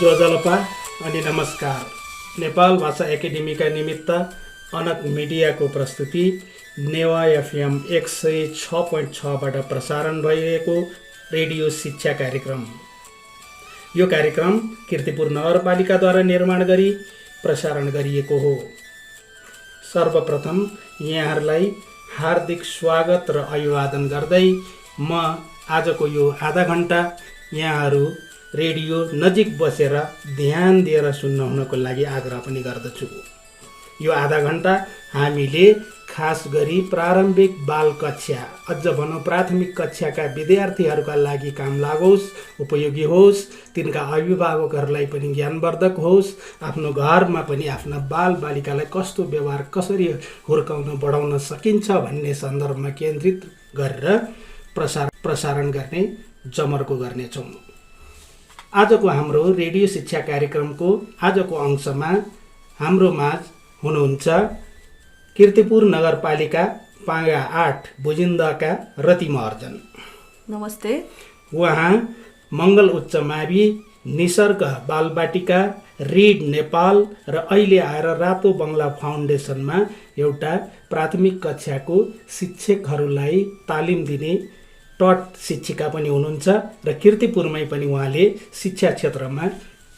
जोजलपा अनि नमस्कार। नेपाल भाषा एकाडेमीका निमित्त अनक मिडियाको प्रस्तुति नेवा एफएम 106.6बाट प्रसारण भइरहेको रेडियो शिक्षा कार्यक्रम। यो कार्यक्रम कीर्तिपुर नगरपालिकाद्वारा निर्माण गरी प्रसारण गरिएको हो। सर्वप्रथम यहाँहरूलाई हार्दिक स्वागत र अभिवादन गर्दै म आजको यो आधा घण्टा यहाँहरू रेडियो नजिक बसेर ध्यान दिएर सुन्न हुनको लागि आग्रह पनि गर्दछु। यो आधा घण्टा हामीले खास गरी प्रारम्भिक बाल कक्षा, अझ भनौँ प्राथमिक कक्षाका विद्यार्थीहरूका लागि काम लागोस्, उपयोगी होस्, तिनका अभिभावकहरूलाई पनि ज्ञानवर्धक होस्, आफ्नो घरमा पनि आफ्ना बाल बालिकालाई कस्तो व्यवहार कसरी हुर्काउन बढाउन सकिन्छ भन्ने सन्दर्भमा केन्द्रित गरेर प्रसारण गर्ने जमर्को गर्नेछौँ। आजको हाम्रो रेडियो शिक्षा कार्यक्रमको आजको अंशमा हाम्रो माझ हुनुहुन्छ कीर्तिपुर नगरपालिका पाङ्गा 8 बुजिन्दाका रति महर्जन। नमस्ते। उहाँ मङ्गल उच्च मावि, निसर्ग बालबाटिका, रिड नेपाल र अहिले आएर रातो बङ्गला फाउन्डेसनमा एउटा प्राथमिक कक्षाको शिक्षकहरूलाई तालिम दिने टट शिक्षिका पनि हुनुहुन्छ र कीर्तिपुरमै पनि उहाँले शिक्षा क्षेत्रमा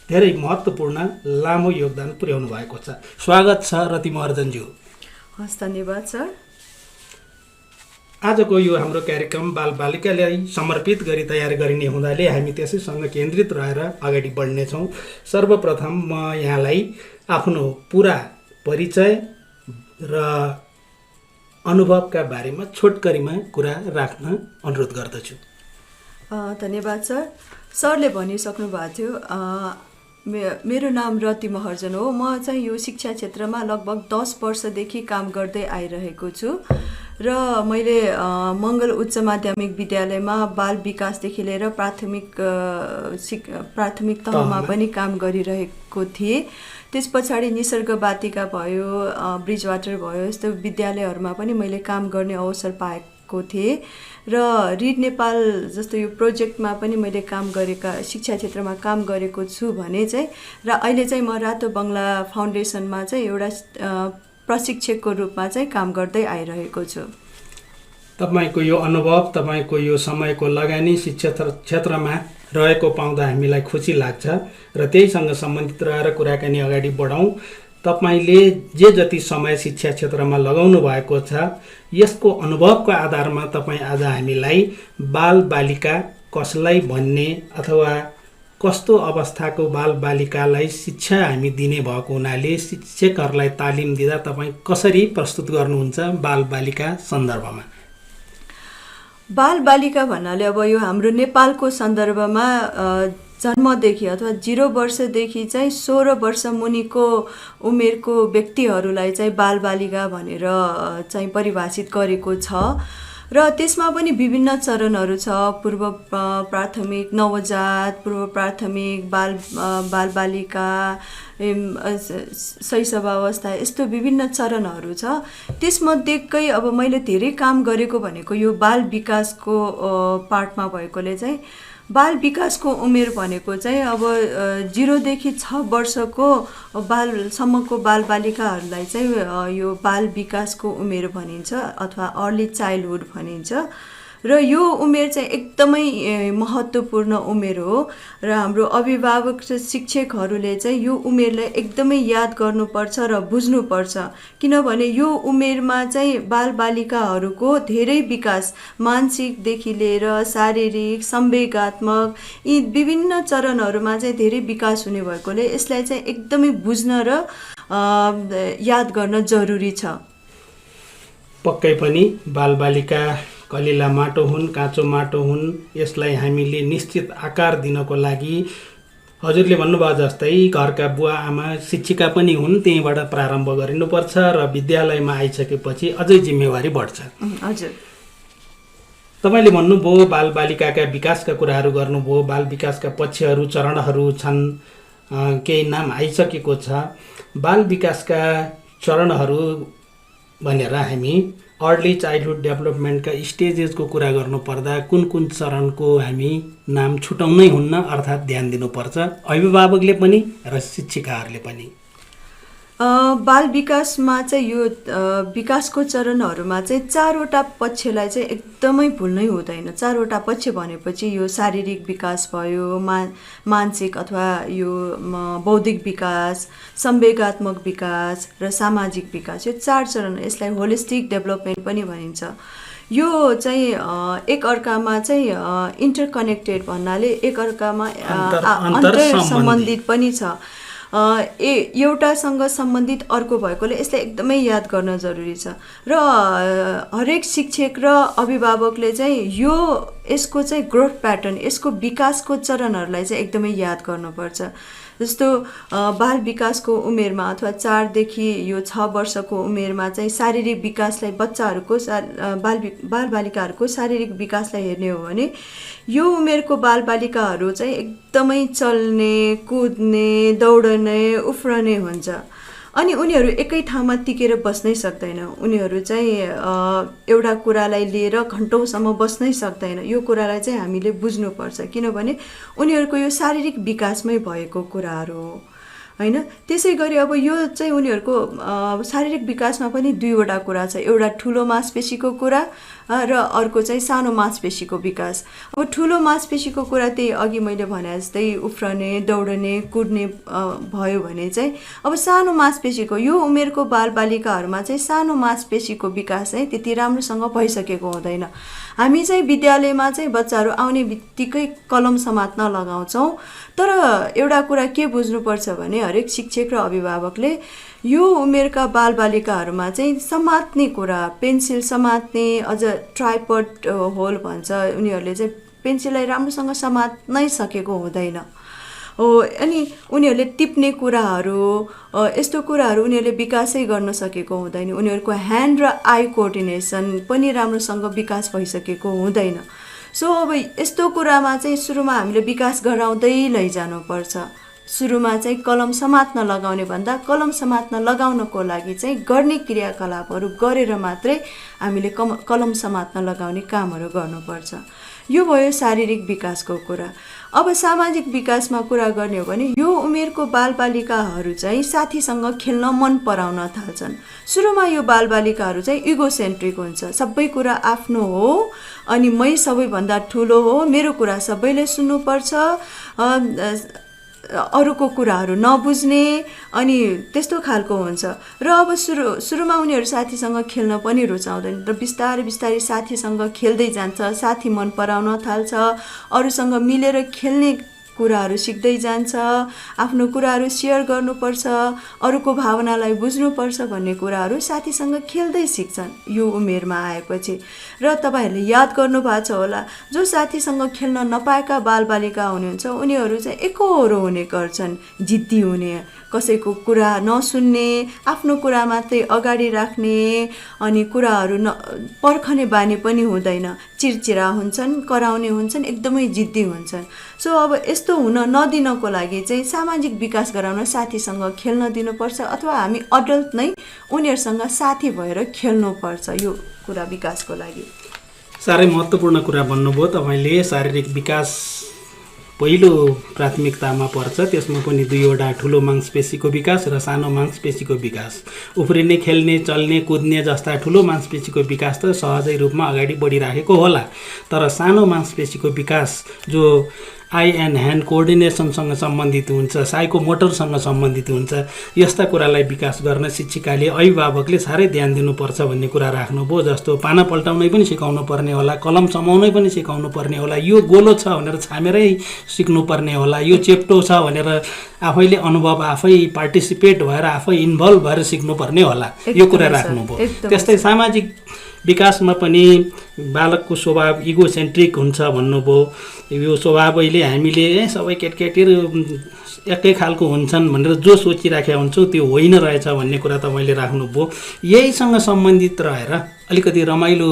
धेरै महत्त्वपूर्ण लामो योगदान पुर्याउनु भएको छ। स्वागत छ रति महर्जनज्यू। हस्, धन्यवाद सर। आजको यो हाम्रो कार्यक्रम बालबालिकालाई समर्पित गरी तयार गरिने हुँदाले हामी त्यसैसँग केन्द्रित रहेर अगाडि बढ्नेछौँ। सर्वप्रथम म यहाँलाई आफ्नो पुरा परिचय र अनुभवका बारेमा छोटकरीमा कुरा राख्न अनुरोध गर्दछु। धन्यवाद सर। सरले भनिसक्नु भएको थियो। मेरो नाम रति महर्जन हो। म चाहिँ यो शिक्षा क्षेत्रमा लगभग 10 वर्षदेखि काम गर्दै आइरहेको छु र मैले मङ्गल उच्च माध्यमिक विद्यालयमा बाल विकासदेखि लिएर प्राथमिक तहमा पनि काम गरिरहेको थिएँ। त्यस पछाडि निसर्ग बाटिका भयो, ब्रिजवाटर भयो, यस्तो विद्यालयहरूमा पनि मैले काम गर्ने अवसर पाएको थिएँ र रिड नेपाल जस्तो यो प्रोजेक्टमा पनि मैले काम गरेका शिक्षा क्षेत्रमा काम गरेको छु भने चाहिँ र अहिले चाहिँ म रातो बङ्गला फाउन्डेसनमा चाहिँ एउटा प्रशिक्षकको रूपमा चाहिँ काम गर्दै आइरहेको छु। तपाईँको यो अनुभव, तपाईँको यो समयको लगानी शिक्षा क्षेत्रमा रहेको पाउँदा हामीलाई खुसी लाग्छ र त्यहीसँग सम्बन्धित रहेर कुराकानी अगाडि बढाउँ। तपाईँले जे जति समय शिक्षा क्षेत्रमा लगाउनु भएको छ, यसको अनुभवको आधारमा तपाईँ आज हामीलाई बालबालिका कसलाई भन्ने अथवा कस्तो अवस्थाको बालबालिकालाई शिक्षा हामी दिने भएको हुनाले शिक्षकहरूलाई तालिम दिँदा तपाईँ कसरी प्रस्तुत गर्नुहुन्छ बालबालिका सन्दर्भमा? बालबालिका भन्नाले अब यो हाम्रो नेपालको सन्दर्भमा जन्मदेखि अथवा 0 वर्षदेखि चाहिँ 16 वर्ष मुनिको उमेरको व्यक्तिहरूलाई चाहिँ बालबालिका भनेर चाहिँ परिभाषित गरेको छ र त्यसमा पनि विभिन्न चरणहरू छ। पूर्व प्राथमिक, नवजात, पूर्व प्राथमिक, बालबालिका, शैशव अवस्था, यस्तो विभिन्न चरणहरू छ। त्यसमध्येकै अब मैले धेरै काम गरेको भनेको यो बाल विकासको पार्टमा भएकोले चाहिँ बाल विकासको उमेर भनेको चाहिँ अब 0 देखि 6 वर्षको बालसम्मको बालबालिकाहरूलाई चाहिँ यो बाल विकासको उमेर भनिन्छ अथवा अर्ली चाइल्डहुड भनिन्छ र यो उमेर चाहिँ एकदमै महत्त्वपूर्ण उमेर हो र हाम्रो अभिभावक र शिक्षकहरूले चाहिँ यो उमेरलाई एकदमै याद गर्नुपर्छ र बुझ्नुपर्छ। किनभने यो उमेरमा चाहिँ बालबालिकाहरूको धेरै विकास, मानसिकदेखि लिएर शारीरिक, संवेगात्मक, यी विभिन्न चरणहरूमा चाहिँ धेरै विकास हुने भएकोले यसलाई चाहिँ एकदमै बुझ्न र याद गर्न जरुरी छ। पक्कै पनि बालबालिका कलिला माटो हुन्, काँचो माटो हुन्, यसलाई हामीले निश्चित आकार दिनको लागि हजुरले भन्नुभयो जस्तै घरका बुवा आमा शिक्षिका पनि हुन्, त्यहीँबाट प्रारम्भ गरिनुपर्छ र विद्यालयमा आइसकेपछि अझै जिम्मेवारी बढ्छ। हजुर, तपाईँले भन्नुभयो बालबालिकाका विकासका कुराहरू गर्नुभयो, बाल विकासका पक्षहरू चरणहरू छन्, केही नाम आइसकेको छ। बाल विकासका चरणहरू भनेर हामी अर्ली चाइल्डहुड डेभलपमेन्टका स्टेजेसको कुरा गर्नुपर्दा कुन कुन चरणको हामी नाम छुटाउनै हुन्न, अर्थात् ध्यान दिनुपर्छ अभिभावकले पनि र शिक्षिकाहरूले पनि? बाल विकासमा चाहिँ यो विकासको चरणहरूमा चाहिँ 4वटा पक्षलाई चाहिँ एकदमै भुल्नै हुँदैन। 4वटा पक्ष भनेपछि यो शारीरिक विकास भयो, मानसिक अथवा यो बौद्धिक विकास, संवेगात्मक विकास र सामाजिक विकास, यो 4 चरण, यसलाई होलिस्टिक डेभलपमेन्ट पनि भनिन्छ। यो चाहिँ एकअर्कामा चाहिँ इन्टरकनेक्टेड भन्नाले एकअर्कामा अन्तर सम्बन्धित पनि छ। एउटासँग सम्बन्धित अर्को भएकोले यसलाई एकदमै याद गर्न जरुरी छ र हरेक शिक्षक र अभिभावकले चाहिँ यसको चाहिँ ग्रोथ प्याटर्न, यसको विकासको चरणहरूलाई चाहिँ एकदमै याद गर्नुपर्छ। जस्तो बाल विकासको उमेरमा अथवा 4 देखि यो 6 वर्षको उमेरमा चाहिँ शारीरिक विकासलाई बच्चाहरूको बालबालिकाहरूको शारीरिक विकासलाई हेर्ने हो भने यो उमेरको बालबालिकाहरू चाहिँ एकदमै चल्ने, कुद्ने, दौडने, उफ्रने हुन्छ अनि उनीहरू एकै ठाउँमा टिकेर बस्नै सक्दैन। उनीहरू चाहिँ एउटा कुरालाई लिएर घन्टौँसम्म बस्नै सक्दैन। यो कुरालाई चाहिँ हामीले बुझ्नुपर्छ किनभने उनीहरूको यो शारीरिक विकासमै भएको कुराहरू हो हैन। त्यसै गरी अब यो चाहिँ उनीहरूको शारीरिक विकासमा पनि 2वटा कुरा छ। एउटा ठुलो मांसपेशीको कुरा र अर्को चाहिँ सानो मांसपेशीको विकास। अब ठुलो मांसपेशीको कुरा त्यही अघि मैले भने जस्तै उफ्रने, दौडने, कुद्ने भयो भने चाहिँ अब सानो मांसपेशीको यो उमेरको बालबालिकाहरूमा चाहिँ सानो मांसपेशीको विकास चाहिँ त्यति राम्रोसँग भइसकेको हुँदैन। हामी चाहिँ विद्यालयमा चाहिँ बच्चाहरू आउने बित्तिकै कलम समात्न लगाउँछौँ, तर एउटा कुरा के बुझ्नुपर्छ भने हरेक शिक्षक र अभिभावकले यो उमेरका बालबालिकाहरूमा चाहिँ समात्ने कुरा, पेन्सिल समात्ने, अझ ट्राइपड होल भन्छ, उनीहरूले चाहिँ पेन्सिललाई राम्रोसँग समात्नै सकेको हुँदैन हो। अनि उनीहरूले टिप्ने कुराहरू, यस्तो कुराहरू उनीहरूले विकासै गर्न सकेको हुँदैन। उनीहरूको ह्यान्ड र आई कोअर्डिनेसन पनि राम्रोसँग विकास भइसकेको हुँदैन। सो अब यस्तो कुरामा चाहिँ सुरुमा हामीले विकास गराउँदै लैजानुपर्छ। सुरुमा चाहिँ कलम समात्न लगाउने भन्दा कलम समात्न लगाउनको लागि चाहिँ गर्ने क्रियाकलापहरू गरेर मात्रै हामीले कलम समात्न लगाउने कामहरू गर्नुपर्छ। यो भयो शारीरिक विकासको कुरा। अब सामाजिक विकासमा कुरा गर्ने हो भने यो उमेरको बालबालिकाहरू चाहिँ साथीसँग खेल्न मन पराउन थाल्छन्। सुरुमा यो बालबालिकाहरू चाहिँ इगोसेन्ट्रिक हुन्छ, सबै कुरा आफ्नो हो अनि मै सबैभन्दा ठुलो हो, मेरो कुरा सबैले सुन्नुपर्छ, अरूको कुराहरू नबुझ्ने अनि त्यस्तो खालको हुन्छ। र अब सुरुमा उनीहरू साथीसँग खेल्न पनि रुचाउँदैन र बिस्तारै बिस्तारै साथीसँग खेल्दै जान्छ, साथी मन पराउन थाल्छ, अरूसँग मिलेर खेल्ने कुराहरू सिक्दै जान्छ, आफ्नो कुराहरू सेयर गर्नुपर्छ, अरूको भावनालाई बुझ्नुपर्छ भन्ने कुराहरू साथीसँग खेल्दै सिक्छन् यो उमेरमा आएपछि। र तपाईहरूले याद गर्नुभएको छ होला, जो साथीसँग खेल्न नपाएका बालबालिका हुनुहुन्छ उनीहरू चाहिँ एकहोरो हुने गर्छन्, जिद्दी हुने, कसैको कुरा नसुन्ने, आफ्नो कुरा मात्रै अगाडि राख्ने अनि कुराहरू पर्खने बानी पनि हुँदैन, चिरचिरा हुन्छन्, कराउने हुन्छन्, एकदमै जिद्दी हुन्छन्। सो अब यस्तो हुन नदिनको लागि चाहिँ सामाजिक विकास गराउन साथीसँग खेल्न दिनुपर्छ अथवा हामी अडल्ट नै उनीहरूसँग साथी भएर खेल्नुपर्छ यो कुरा विकासको लागि। साह्रै महत्त्वपूर्ण कुरा भन्नुभयो तपाईँले। शारीरिक विकास पहिलो प्राथमिकतामा पर्छ, त्यसमा पनि 2वटा ठुलो मांसपेशीको विकास र सानो मांसपेशीको विकास। उफ्रिने, खेल्ने, चल्ने, कुद्ने जस्ता ठुलो मांसपेशीको विकास त सहजै रूपमा अगाडि बढिराखेको होला, तर सानो मांसपेशीको विकास जो आई एन्ड ह्यान्ड कोअर्डिनेसनसँग सम्बन्धित हुन्छ, साइको मोटरसँग सम्बन्धित हुन्छ, यस्ता कुरालाई विकास गर्न शिक्षिकाले, अभिभावकले साह्रै ध्यान दिनुपर्छ भन्ने कुरा राख्नुभयो। जस्तो पाना पल्टाउनै पनि सिकाउनु पर्ने होला, कलम समाउनै पनि सिकाउनु पर्ने होला, यो गोलो छ भनेर छामेरै सिक्नुपर्ने होला, यो चेप्टो छ भनेर आफैले अनुभव, आफै पार्टिसिपेट भएर, आफै इन्भल्भ भएर सिक्नुपर्ने होला, यो कुरा राख्नुभयो। त्यस्तै सामाजिक विकासमा पनि बालकको स्वभाव इगोसेन्ट्रिक हुन्छ भन्नुभयो। यो स्वभावैले हामीले सबै केटकेटीहरू एकै खालको हुन्छन् भनेर जो सोचिराखेका हुन्छौँ त्यो होइन रहेछ भन्ने कुरा तपाईँले राख्नुभयो। यहीसँग सम्बन्धित रहेर अलिकति रमाइलो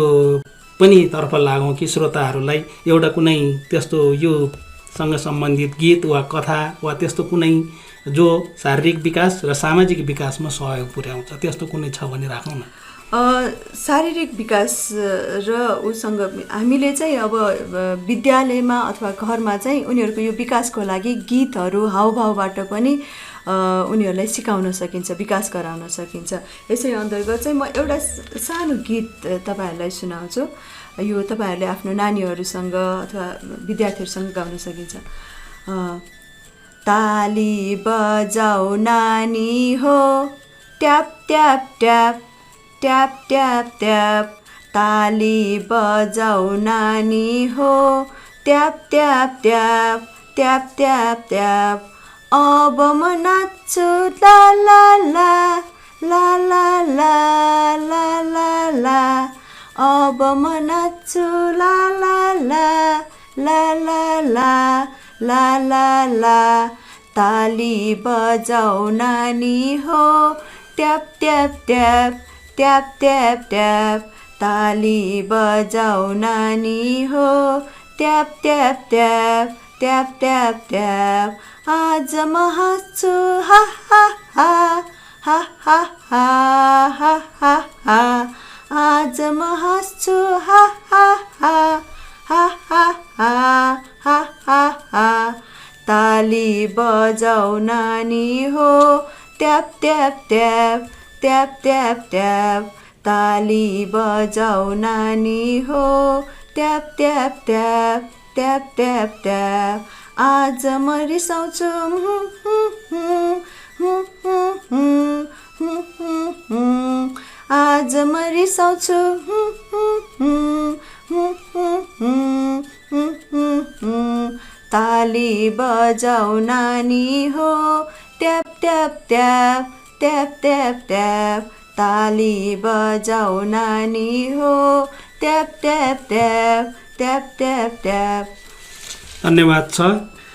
पनि तर्फ लागौँ कि श्रोताहरूलाई एउटा कुनै त्यस्तो योसँग सम्बन्धित गीत वा कथा वा त्यस्तो कुनै जो शारीरिक विकास र सामाजिक विकासमा सहयोग पुर्याउँछ, त्यस्तो कुनै छ भने राखौँ न। शारीरिक विकास र उसँग हामीले चाहिँ अब विद्यालयमा अथवा घरमा चाहिँ उनीहरूको यो विकासको लागि गीतहरू हावभावबाट पनि उनीहरूलाई सिकाउन सकिन्छ, विकास गराउन सकिन्छ। यसै अन्तर्गत चाहिँ म एउटा सानो गीत तपाईँहरूलाई सुनाउँछु। यो तपाईँहरूले आफ्नो नानीहरूसँग अथवा विद्यार्थीहरूसँग गाउन सकिन्छ। ताली बजाऊ नानी हो, tap tap tap tap tap tap, ताली बजाऊ नानी हो, tap tap tap tap tap tap, अब म नाच्छु ला ला ला ला ला ला ला ला ला, अब म नाच्छु ला ला ला ला ला ला ला ला ला, ताली बजाऊ नानी हो, tap tap tap tap tap tap, ताली बजाऊ नानी हो, tap tap tap tap tap tap, आज म हाँस्छु हा हा हा हा हा हा हा हा हा, आज म हाँस्छु हा हा हा हा हा हा हा हा हा, ताली बजाऊ नानी हो, tap tap tap tap tap tap, ताली बजाऊ नानी हो, tap tap tap tap tap tap, आज म रिसाउँछु आज म रिसाउँछु ताली बजाऊ नानी हो, tap tap tap tap tap tap, ताली बजाऊ नानी हो, tap tap tap tap tap tap. धन्यवाद छ।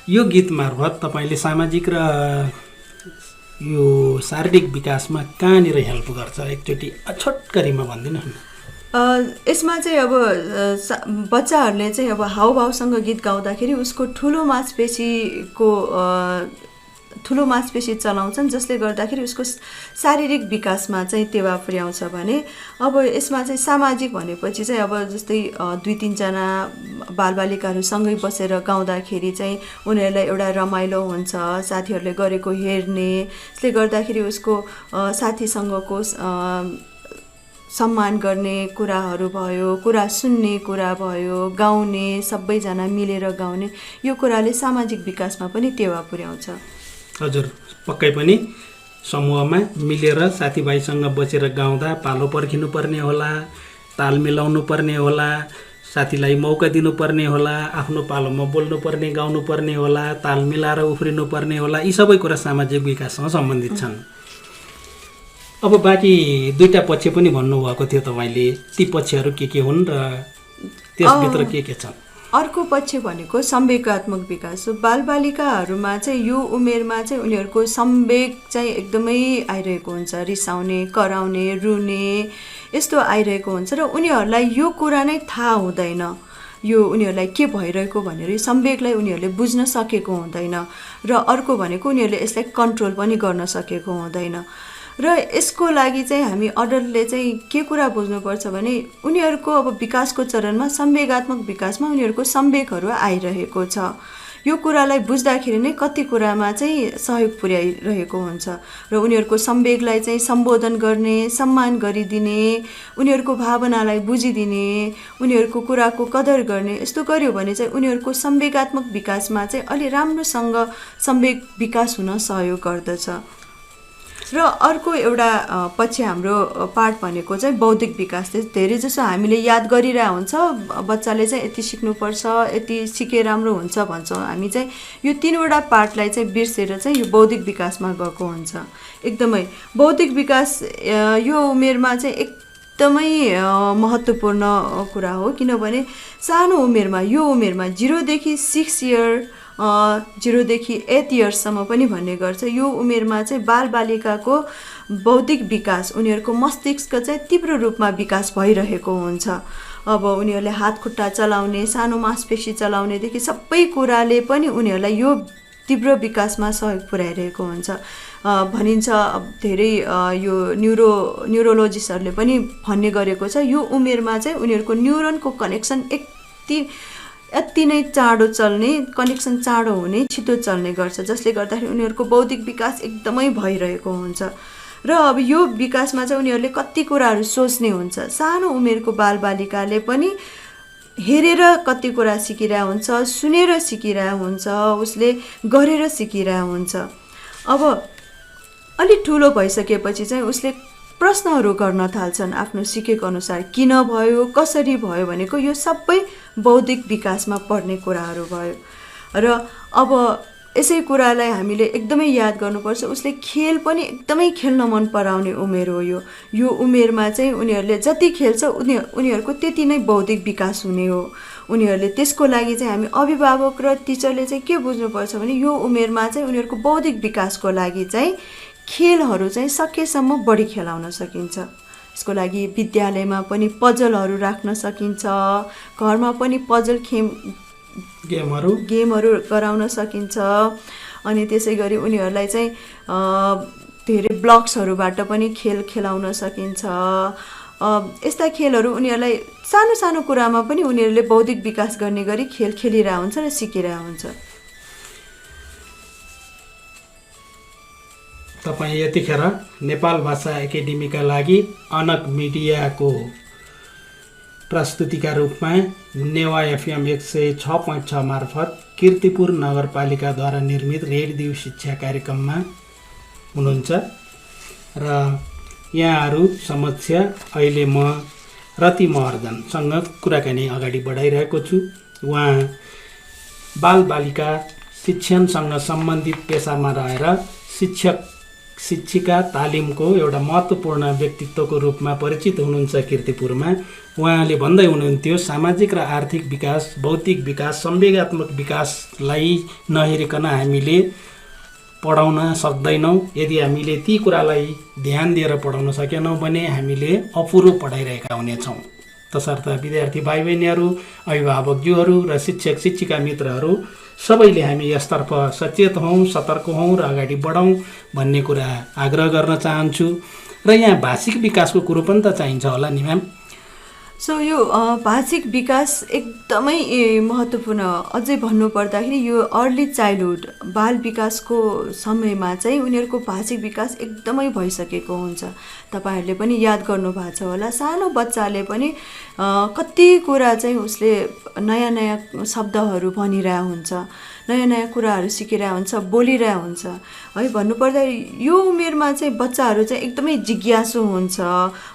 यो गीत मार्फत तपाईँले सामाजिक र यो शारीरिक विकासमा कहाँनिर हेल्प गर्छ एकचोटि छोटकरीमा भनिदिनु न। यसमा चाहिँ अब बच्चाहरूले चाहिँ अब हावभावसँग गीत गाउँदाखेरि उसको ठुलो मांसपेशी चलाउँछन्, जसले गर्दाखेरि उसको शारीरिक विकासमा चाहिँ टेवा पुर्याउँछ भने अब यसमा चाहिँ सामाजिक भनेपछि चाहिँ अब जस्तै 2-3 जना बालबालिकाहरू सँगै बसेर गाउँदाखेरि चाहिँ उनीहरूलाई एउटा रमाइलो हुन्छ, साथीहरूले गरेको हेर्ने, यसले गर्दाखेरि उसको साथीसँगको सम्मान गर्ने कुराहरू भयो, कुरा सुन्ने कुरा भयो, गाउने, सबैजना मिलेर गाउने, यो कुराले सामाजिक विकासमा पनि टेवा पुर्याउँछ। हजुर, पक्कै पनि समूहमा मिलेर साथीभाइसँग बसेर गाउँदा पालो पर्खिनु पर्ने होला, ताल मिलाउनु पर्ने होला, साथीलाई मौका दिनुपर्ने होला, आफ्नो पालोमा बोल्नुपर्ने, गाउनुपर्ने होला, ताल मिलाएर उफ्रिनु पर्ने होला, यी सबै कुरा सामाजिक विकाससँग सम्बन्धित छन्। अब बाँकी 2टा पक्ष पनि भन्नुभएको थियो तपाईँले, ती पक्षहरू के हुन् र त्यसभित्र के छन्? अर्को पक्ष भनेको संवेगात्मक विकास हो। बालबालिकाहरूमा चाहिँ यो उमेरमा चाहिँ उनीहरूको संवेग चाहिँ एकदमै आइरहेको हुन्छ, रिसाउने, कराउने, रुने यस्तो आइरहेको हुन्छ र उनीहरूलाई यो कुरा नै थाहा हुँदैन, यो उनीहरूलाई के भइरहेको भनेर यो संवेगलाई उनीहरूले बुझ्न सकेको हुँदैन र अर्को भनेको उनीहरूले यसलाई कन्ट्रोल पनि गर्न सकेको हुँदैन। र यसको लागि चाहिँ हामी अडल्टले चाहिँ के कुरा बुझ्नुपर्छ भने उनीहरूको अब विकासको चरणमा संवेगात्मक विकासमा उनीहरूको संवेगहरू आइरहेको छ। यो कुरालाई बुझ्दाखेरि नै कति कुरामा चाहिँ सहयोग पुर्याइरहेको हुन्छ र उनीहरूको संवेगलाई चाहिँ सम्बोधन गर्ने, सम्मान गरिदिने, उनीहरूको भावनालाई बुझिदिने, उनीहरूको कुराको कदर गर्ने, यस्तो गर्यो भने चाहिँ उनीहरूको संवेगात्मक विकासमा चाहिँ अलि राम्रोसँग संवेग विकास हुन सहयोग गर्दछ। र अर्को एउटा पछि हाम्रो पार्ट भनेको चाहिँ बौद्धिक विकास। धेरै जसो हामीले याद गरिरहेको हुन्छ, बच्चाले चाहिँ यति सिक्नुपर्छ, यति सिके राम्रो हुन्छ भन्छौँ हामी, चाहिँ यो 3वटा पार्टलाई चाहिँ बिर्सेर चाहिँ यो बौद्धिक विकासमा गएको हुन्छ। एकदमै बौद्धिक विकास यो उमेरमा चाहिँ एकदमै महत्त्वपूर्ण कुरा हो, किनभने सानो उमेरमा, यो उमेरमा 0 देखि 6 इयर 0 देखि 8 इयर्ससम्म पनि भन्ने गर्छ, यो उमेरमा चाहिँ बालबालिकाको बौद्धिक विकास, उनीहरूको मस्तिष्क चाहिँ तीव्र रूपमा विकास भइरहेको हुन्छ। अब उनीहरूले हात खुट्टा चलाउने, सानो मांसपेशी चलाउनेदेखि सबै कुराले पनि उनीहरूलाई यो तीव्र विकासमा सहयोग पुर्याइरहेको हुन्छ। भनिन्छ धेरै यो न्युरोलोजिस्टहरूले पनि भन्ने गरेको छ यो उमेरमा चाहिँ उनीहरूको न्युरोनको कनेक्सन यति नै चाँडो चल्ने, कनेक्सन चाँडो हुने, छिटो चल्ने गर्छ, जसले गर्दाखेरि उनीहरूको बौद्धिक विकास एकदमै भइरहेको हुन्छ। र अब यो विकासमा चाहिँ उनीहरूले कति कुराहरू सोच्ने हुन्छ। सानो उमेरको बालबालिकाले पनि हेरेर कति कुरा सिकिरहेको हुन्छ, सुनेर सिकिरहेको हुन्छ, उसले गरेर सिकिरहेको हुन्छ। अब अलि ठुलो भइसकेपछि चाहिँ उसले प्रश्नहरू गर्न थाल्छन् आफ्नो सिकेको अनुसार, किन भयो, कसरी भयो भनेको यो सबै बौद्धिक विकासमा पर्ने कुराहरू भयो। र अब यसै कुरालाई हामीले एकदमै याद गर्नुपर्छ। उसले खेल पनि एकदमै खेल्न मन पराउने उमेर हो यो उमेरमा चाहिँ उनीहरूले जति खेल्छ उनीहरूको त्यति नै बौद्धिक विकास हुने हो। उनीहरूले त्यसको लागि चाहिँ हामी अभिभावक र टिचरले चाहिँ के बुझ्नुपर्छ भने यो उमेरमा चाहिँ उनीहरूको बौद्धिक विकासको लागि चाहिँ खेलहरू चाहिँ सकेसम्म बढी खेलाउन सकिन्छ। यसको लागि विद्यालयमा पनि पजलहरू राख्न सकिन्छ, घरमा पनि पजल गेमहरू गराउन सकिन्छ। अनि त्यसै गरी उनीहरूलाई चाहिँ धेरै ब्लक्सहरूबाट पनि खेल खेलाउन सकिन्छ। यस्ता खेलहरू उनीहरूलाई सानो सानो कुरामा पनि उनीहरूले बौद्धिक विकास गर्ने गरी खेल खेलिरहेको हुन्छ र सिकिरहेको हुन्छ। तपाईँ यतिखेर नेपाल भाषा एकाडेमीका लागि अनक मिडियाको प्रस्तुतिका रूपमा नेवा एफएम 106.6 मार्फत कीर्तिपुर नगरपालिकाद्वारा निर्मित रेडियो शिक्षा कार्यक्रममा हुनुहुन्छ र यहाँहरू समक्ष अहिले म रति महर्जनसँग कुराकानी अगाडि बढाइरहेको छु। उहाँ बालबालिका शिक्षणसँग सम्बन्धित पेसामा रहेर शिक्षिका तालिमको एउटा महत्त्वपूर्ण व्यक्तित्वको रूपमा परिचित हुनुहुन्छ कीर्तिपुरमा। उहाँले भन्दै हुनुहुन्थ्यो सामाजिक र आर्थिक विकास, बौद्धिक विकास, संवेगात्मक विकासलाई नहेरिकन हामीले पढाउन सक्दैनौँ। यदि हामीले ती कुरालाई ध्यान दिएर पढाउन सकेनौँ भने हामीले अपुरो पढाइरहेका हुनेछौँ। तसर्थ विद्यार्थी भाइ बहिनीहरू, अभिभावकज्यूहरू र शिक्षक शिक्षिका मित्रहरू सबैले हामी यसतर्फ सचेत हौँ, सतर्क हौँ र अगाडि बढौँ भन्ने कुरा आग्रह गर्न चाहन्छु। र यहाँ भाषिक विकासको कुरो पनि त चाहिन्छ होला नि म्याम। सो यो भाषिक विकास एकदमै महत्त्वपूर्ण। अझै भन्नुपर्दाखेरि यो अर्ली चाइल्डहुड बाल विकासको समयमा चाहिँ उनीहरूको भाषिक विकास एकदमै भइसकेको हुन्छ। तपाईँहरूले पनि याद गर्नुभएको छ होला, सानो बच्चाले पनि कति कुरा चाहिँ उसले नयाँ नयाँ शब्दहरू भनिरहेको हुन्छ, नयाँ नयाँ कुराहरू सिकिरहेको हुन्छ, बोलिरहेको हुन्छ है। भन्नुपर्दा यो उमेरमा चाहिँ बच्चाहरू चाहिँ एकदमै जिज्ञासु हुन्छ।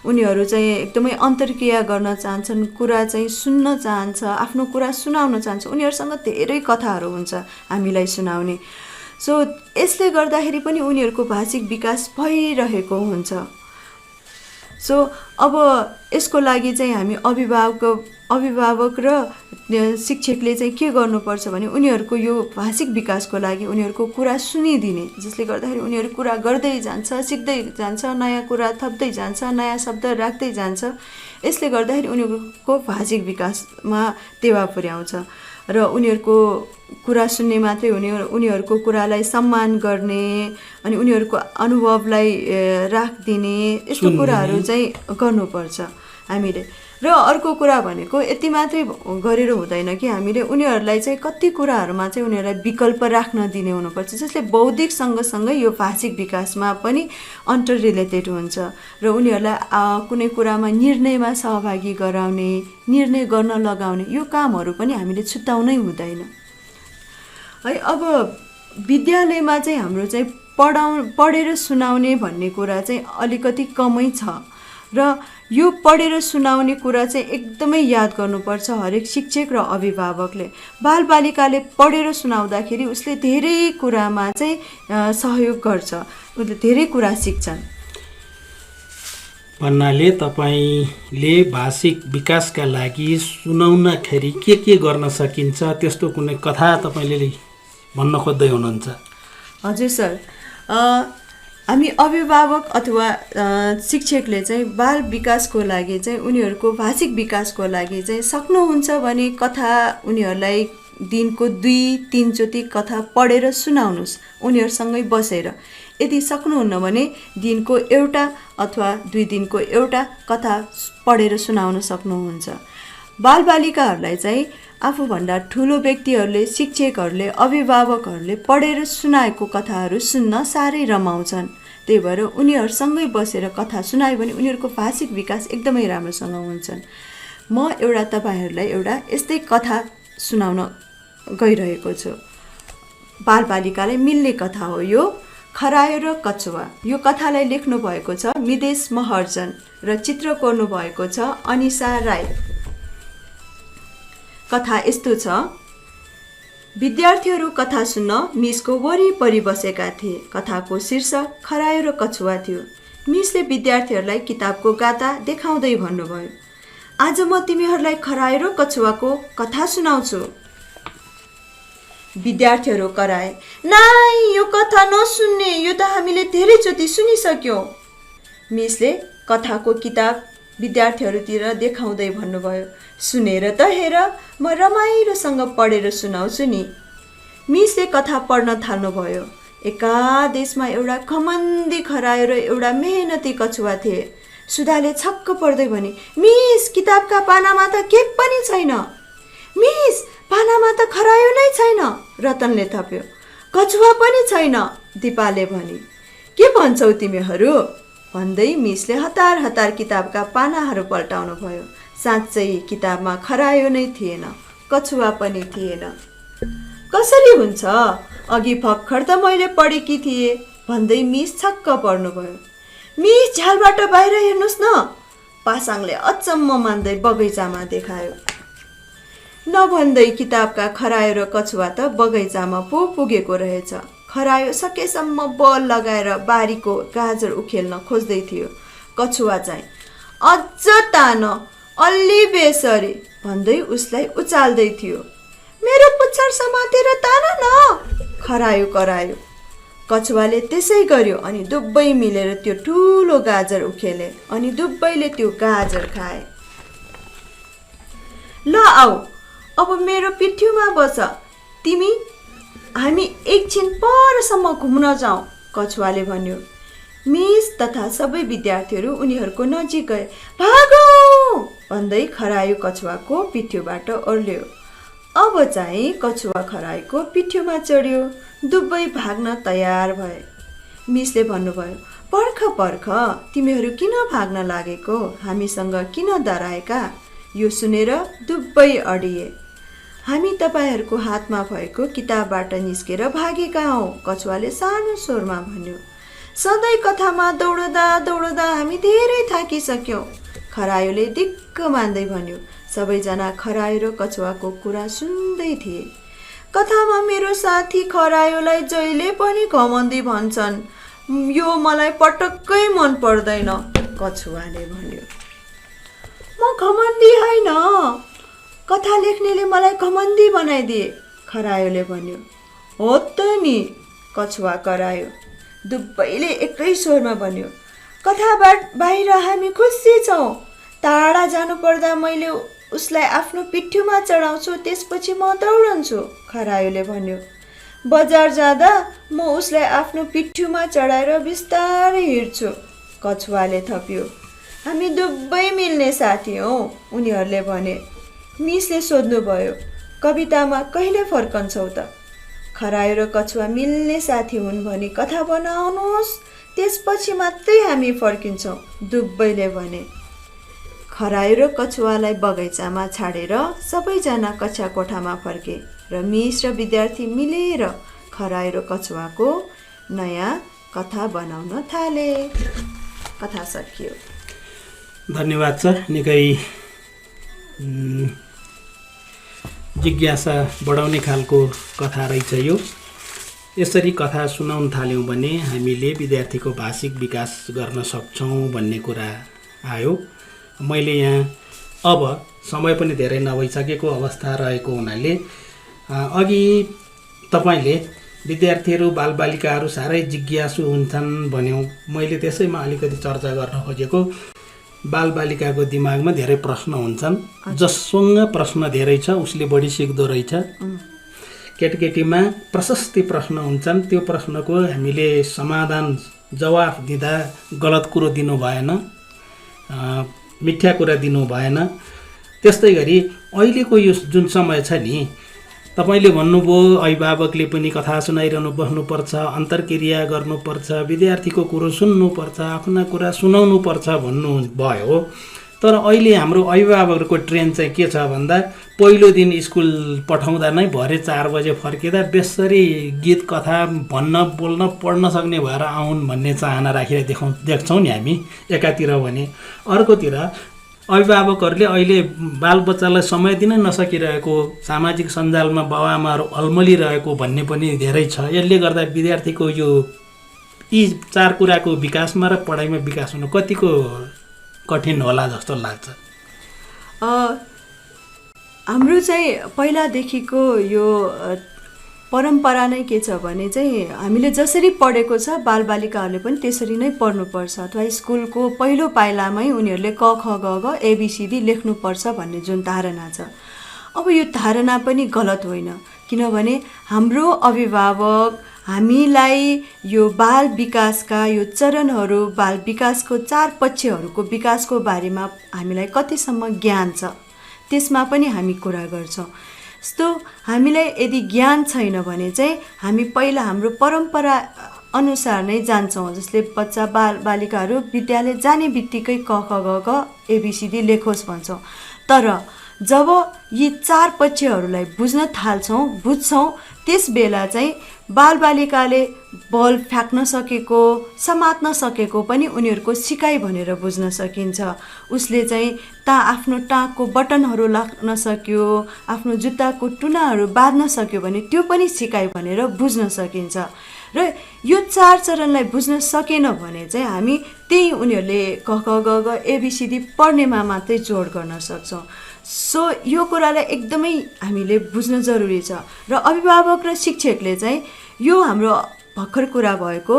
उनीहरू चाहिँ एकदमै अन्तर्क्रिया गर्न चाहन्छन्, कुरा चाहिँ सुन्न चाहन्छ, आफ्नो कुरा सुनाउन चाहन्छ। उनीहरूसँग धेरै कथाहरू हुन्छ हामीलाई सुनाउने। सो यसले गर्दाखेरि पनि उनीहरूको भाषिक विकास भइरहेको हुन्छ। सो अब यसको लागि चाहिँ हामी अभिभावक र शिक्षकले चाहिँ के गर्नुपर्छ भने उनीहरूको यो भाषिक विकासको लागि उनीहरूको कुरा सुनिदिने, जसले गर्दाखेरि उनीहरू कुरा गर्दै जान्छ, सिक्दै जान्छ, नयाँ कुरा थप्दै जान्छ, नयाँ शब्द राख्दै जान्छ। यसले गर्दाखेरि उनीहरूको भाषिक विकासमा टेवा पुर्याउँछ र उनीहरूको कुरा सुन्ने मात्रै हुने, उनीहरूको कुरालाई सम्मान गर्ने अनि उनीहरूको अनुभवलाई राखिदिने, यस्तो कुराहरू चाहिँ गर्नुपर्छ हामीले। र अर्को कुरा भनेको यति मात्रै गरेर हुँदैन कि हामीले उनीहरूलाई चाहिँ कति कुराहरूमा चाहिँ उनीहरूलाई विकल्प राख्न दिने हुनुपर्छ, जसले बौद्धिक सँगसँगै यो भाषिक विकासमा पनि अन्टर रिलेटेड हुन्छ र उनीहरूलाई कुनै कुरामा निर्णयमा सहभागी गराउने, निर्णय गर्न लगाउने यो कामहरू पनि हामीले छुट्याउनै हुँदैन है। अब विद्यालयमा चाहिँ हाम्रो चाहिँ पढेर सुनाउने भन्ने कुरा चाहिँ अलिकति कमै छ र यो पढेर सुनाउने कुरा चाहिँ एकदमै याद गर्नुपर्छ हरेक शिक्षक र अभिभावकले। बालबालिकाले पढेर सुनाउँदाखेरि उसले धेरै कुरामा चाहिँ सहयोग गर्छ, उसले धेरै कुरा सिक्छन् भन्नाले तपाईँले भाषिक विकासका लागि सुनाउनखेरि के गर्न सकिन्छ त्यस्तो कुनै कथा तपाईँले भन्न खोज्दै हुनुहुन्छ? हजुर सर, हामी अभिभावक अथवा शिक्षकले चाहिँ बाल विकासको लागि चाहिँ उनीहरूको भाषिक विकासको लागि चाहिँ सक्नुहुन्छ भने कथा उनीहरूलाई दिनको 2-3 चोटि कथा पढेर सुनाउनुहोस् उनीहरूसँगै बसेर। यदि सक्नुहुन्न भने दिनको एउटा अथवा 2 दिनको एउटा कथा पढेर सुनाउन सक्नुहुन्छ। बालबालिकाहरूलाई चाहिँ आफूभन्दा ठुलो व्यक्तिहरूले, शिक्षकहरूले, अभिभावकहरूले पढेर सुनाएको कथाहरू सुन्न साह्रै रमाउँछन्। त्यही भएर उनीहरूसँगै बसेर कथा सुनायो भने उनीहरूको भाषिक विकास एकदमै राम्रोसँग हुन्छन्। म एउटा तपाईहरूलाई एउटा यस्तै कथा सुनाउन गइरहेको छु। बालबालिकालाई मिल्ने कथा हो यो, खरायो र कछुवा। यो कथालाई लेख्नु भएको छ मिदेश महर्जन र चित्र कोर्नु भएको छ अनिसा राई। कथा यस्तो छ। विद्यार्थीहरू कथा सुन्न मिसको वरिपरि बसेका थिए। कथाको शीर्षक खरायो र कछुवा थियो। मिसले विद्यार्थीहरूलाई किताबको गाथा देखाउँदै भन्नुभयो, आज म तिमीहरूलाई खरायो र कछुवाको कथा सुनाउँछु। विद्यार्थीहरू कराए, नाइ यो कथा नसुन्ने, यो त हामीले धेरैचोटि सुनिसक्यौँ। मिसले कथाको किताब विद्यार्थीहरूतिर देखाउँदै भन्नुभयो, सुनेर त हेर, म रमाइलोसँग पढेर सुनाउँछु नि। मिसले कथा पढ्न थाल्नुभयो। एका देशमा एउटा घमण्डी खरायो र एउटा मेहनती कछुवा थिए। सुधाले छक्क पर्दै भने, मिस किताबका पानामा त के पनि छैन। मिस पानामा त खरायो नै छैन, रतनले थप्यो। कछुवा पनि छैन, दिपाले भनी। के भन्छौ तिमीहरू? भन्दै मिसले हतार हतार किताबका पानाहरू पल्टाउनु भयो। साँच्चै किताबमा खरायो नै थिएन, कछुवा पनि थिएन। कसरी हुन्छ? अघि भर्खर त मैले पढेकी थिएँ, भन्दै मिस छक्क पर्नुभयो। मिस झ्यालबाट बाहिर हेर्नुहोस् न, पासाङले अचम्म मान्दै बगैँचामा देखायो। नभन्दै किताबका खरायो र कछुवा त बगैँचामा पो पुगेको रहेछ। खरायो सकेसम्म बल लगाएर बारीको गाजर उखेल्न खोज्दै थियो। कछुवा चाहिँ अझ तान, अलि बेसरी भन्दै उसलाई उचाल्दै थियो। मेरो पुच्छर समातेर तान न, खरायो करायो। कछुवाले त्यसै गर्यो अनि दुबै मिलेर त्यो ठुलो गाजर उखेले अनि दुबैले त्यो गाजर खाए। ल आऊ, अब मेरो पिठ्युमा बस, हामी एकछिन परसम्म घुम्न जाउँ, कछुवाले भन्यो। मिस तथा सबै विद्यार्थीहरू उनीहरूको नजिक गए। भागौँ भन्दै खरायो कछुवाको पिठ्युबाट ओर्ल्यो। अब चाहिँ कछुवा खरायोको पिठ्युमा चढ्यो। दुबै भाग्न तयार भए। मिसले भन्नुभयो, पर्ख पर्ख, तिमीहरू किन भाग्न लागेको? हामीसँग किन डराएका? यो सुनेर दुबै अडिए। हामी तपाईँहरूको हातमा भएको किताबबाट निस्केर भागेका हौँ, कछुवाले सानो स्वरमा भन्यो। सधैँ कथामा दौडदा दौडदा हामी धेरै थाकिसक्यौँ, खरायोले दिक्क मान्दै भन्यो। सबैजना खरायो र कछुवाको कुरा सुन्दै थिए। कथामा मेरो साथी खरायोलाई जहिले पनि घमण्डी भन्छन्, यो मलाई पटक्कै मन पर्दैन, कछुवाले भन्यो। म घमण्डी होइन, कथा लेख्नेले मलाई घमण्डी बनाइदिए, खरायोले भन्यो। हो त नि, कछुवा करायो। दुबैले एकै स्वरमा भन्यो। कथाबाट बाहिर हामी खुसी छौँ। टाढा जानु पर्दा मैले उसलाई आफ्नो पिठ्युमा चढाउँछु, त्यसपछि म दौडन्छु, खरायोले भन्यो। बजार जाँदा म उसलाई आफ्नो पिठ्युमा चढाएर बिस्तारै हिँड्छु, कछुवाले थप्यो। हामी दुबै मिल्ने साथी हौ, उनीहरूले भने। मिसले सोध्नुभयो, कवितामा कहिले फर्कन्छौ त? खरायो र कछुवा मिल्ने साथी हुन् भनी कथा बनाउनुहोस्, त्यसपछि मात्रै हामी फर्किन्छौँ, दुबैले भने। खरायो र कछुवालाई बगैँचामा छाडेर सबैजना कक्षा कोठामा फर्के र मिस र विद्यार्थी मिलेर खरायो र कछुवाको नयाँ कथा बनाउन थाले। कथा सकियो। धन्यवाद छ। निकै जिज्ञासा बढाउने खालको कथा रहेछ यो। यसरी कथा सुनाउन थाल्यौँ भने हामीले विद्यार्थीको भाषिक विकास गर्न सक्छौँ भन्ने कुरा आयो। मैले यहाँ अब समय पनि धेरै नभइसकेको अवस्था रहेको हुनाले अघि तपाईँले विद्यार्थीहरू बालबालिकाहरू साह्रै जिज्ञासु हुन्छन् भन्यौँ। मैले त्यसैमा अलिकति चर्चा गर्न खोजेको, बालबालिकाको दिमागमा धेरै प्रश्न हुन्छन्, जससँग प्रश्न धेरै छ उसले बढी सिक्दो रहेछ केटकेटीमा प्रशस्ति प्रश्न हुन्छन्, त्यो प्रश्नको हामीले समाधान जवाफ दिँदा गलत कुरो दिनु भएन, मिथ्या कुरा दिनु भएन। त्यस्तै गरी अहिलेको यो जुन समय छ नि, तपाईँले भन्नुभयो अभिभावकले पनि कथा सुनाइरहनु बस्नुपर्छ, अन्तर्क्रिया गर्नुपर्छ, विद्यार्थीको कुरो सुन्नुपर्छ, आफ्ना कुरा सुनाउनुपर्छ भन्नुभयो। तर अहिले हाम्रो अभिभावकहरूको ट्रेन्ड चाहिँ के छ भन्दा पहिलो दिन स्कुल पठाउँदा नै भरे 4 बजे फर्किँदा बेसरी गीत कथा भन्न बोल्न पढ्न सक्ने भएर आउन् भन्ने चाहना राखेर देख्छौँ नि हामी एकातिर भने। अर्कोतिर अभिभावकहरूले अहिले बालबच्चालाई समय दिन नसकिरहेको, सामाजिक सञ्जालमा बाबुआमाहरू अल्मलिरहेको भन्ने पनि धेरै छ। यसले गर्दा विद्यार्थीको यो यी 4 कुराको विकासमा र पढाइमा विकास हुन कतिको कठिन होला जस्तो लाग्छ? हाम्रो चाहिँ पहिलादेखिको यो परम्परा नै के छ भने चाहिँ हामीले जसरी पढेको छ बालबालिकाहरूले पनि त्यसरी नै पढ्नुपर्छ, अथवा स्कुलको पहिलो पाइलामै उनीहरूले क ख ग घ एबिसिडी लेख्नुपर्छ भन्ने जुन धारणा छ। अब यो धारणा पनि गलत होइन, किनभने हाम्रो अभिभावक हामीलाई यो बाल विकासका यो चरणहरू, बाल विकासको 4 पक्षहरूको विकासको बारेमा हामीलाई कतिसम्म ज्ञान छ त्यसमा पनि हामी कुरा गर्छौँ। यस्तो हामीलाई यदि ज्ञान छैन भने चाहिँ हामी पहिला हाम्रो परम्परा अनुसार नै जान्छौँ, जसले बच्चा बालिकाहरू विद्यालय जाने बित्तिकै क ख ग घ एबिसिडी लेखोस् भन्छौँ। तर जब यी 4 पक्षहरूलाई बुझ्छौँ त्यस बेला चाहिँ बालबालिकाले बल फ्याँक्न सकेको, समात्न सकेको पनि उनीहरूको सिकाइ भनेर बुझ्न सकिन्छ। उसले चाहिँ आफ्नो टाँकको बटनहरू लाग्न सक्यो, आफ्नो जुत्ताको टुनाहरू बाँध्न सक्यो भने त्यो पनि सिकाइ भनेर बुझ्न सकिन्छ। र यो 4 चरणलाई बुझ्न सकेन भने चाहिँ हामी त्यही उनीहरूले क ख ग घ एबिसिडी पढ्नेमा मात्रै जोड गर्न सक्छौँ। सो यो कुरालाई एकदमै हामीले बुझ्न जरुरी छ। र अभिभावक र शिक्षकले चाहिँ यो हाम्रो भर्खर कुरा भएको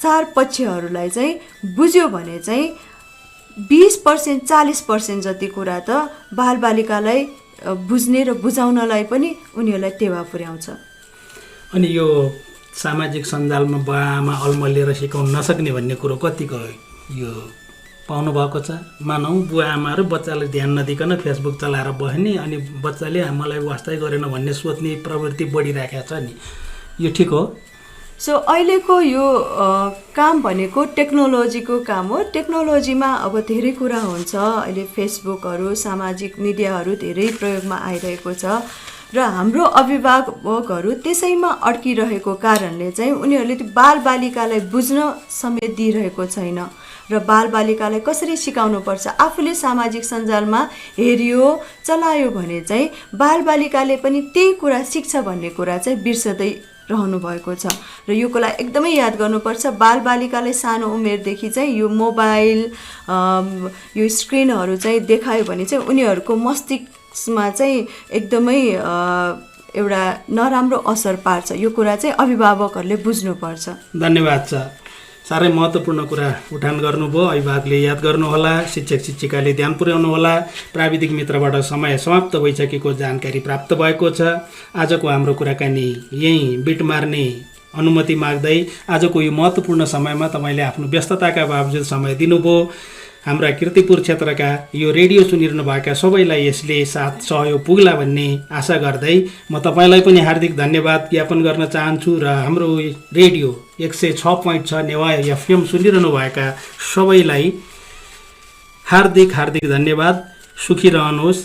4 पक्षहरूलाई चाहिँ बुझ्यो भने चाहिँ 20% 40% जति कुरा त बालबालिकालाई बुझ्ने र बुझाउनलाई पनि उनीहरूलाई टेवा पुर्याउँछ। अनि यो सामाजिक सञ्जालमा बाबुआमा अल्मलिएर सिकाउन नसक्ने भन्ने कुरो कतिको यो पाउनु भएको छ? मानौँ बुवाआमाहरू बच्चालाई ध्यान नदिकन फेसबुक चलाएर बस्ने, अनि बच्चाले मलाई वास्तै गरेन भन्ने सोच्ने प्रवृत्ति बढिरहेको छ नि, यो ठिक हो? सो अहिलेको यो काम भनेको टेक्नोलोजीको काम हो। टेक्नोलोजीमा अब धेरै कुरा हुन्छ। अहिले फेसबुकहरू, सामाजिक मिडियाहरू धेरै प्रयोगमा आइरहेको छ र हाम्रो अभिभावकहरू त्यसैमा अड्किरहेको कारणले चाहिँ उनीहरूले त्यो बालबालिकालाई बुझ्न समेत दिइरहेको छैन र बालबालिकालाई कसरी सिकाउनुपर्छ आफूले सामाजिक सञ्जालमा हेऱ्यो चलायो भने चाहिँ बालबालिकाले पनि त्यही कुरा सिक्छ भन्ने कुरा चाहिँ बिर्सदै रहनु भएको छ र यो कुरा एकदमै याद गर्नुपर्छ। बालबालिकाले सानो उमेरदेखि चाहिँ यो मोबाइल यो स्क्रिनहरू चाहिँ देखायो भने चाहिँ उनीहरूको मस्तिष्कमा चाहिँ एकदमै एउटा नराम्रो असर पार्छ। यो कुरा चाहिँ अभिभावकहरूले बुझ्नुपर्छ। धन्यवाद छ। साह्रै महत्त्वपूर्ण कुरा उठान गर्नुभयो। अभिभावकले याद गर्नुहोला, शिक्षक शिक्षिकाले ध्यान पुर्याउनु होला। प्राविधिक मित्रबाट समय समाप्त भइसकेको जानकारी प्राप्त भएको छ। आजको हाम्रो कुराकानी यहीँ बिट मार्ने अनुमति माग्दै आजको यो महत्त्वपूर्ण समयमा तपाईँले आफ्नो व्यस्तताका बावजुद समय दिनुभयो। हाम्रा कीर्तिपुर क्षेत्रका यो रेडियो सुनिरहनु भएका सबैलाई यसले साथ सहयोग पुग्ला भन्ने आशा गर्दै म तपाईँलाई पनि हार्दिक धन्यवाद ज्ञापन गर्न चाहन्छु र हाम्रो रेडियो 106.6 नेवा एफएम सुनिरहनु भएका सबैलाई हार्दिक हार्दिक धन्यवाद। सुखी रहनुहोस्,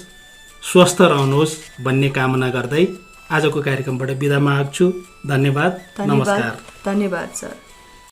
स्वस्थ रहनुहोस् भन्ने कामना गर्दै आजको कार्यक्रमबाट बिदा माग्छु। धन्यवाद, नमस्कार। धन्यवाद सर।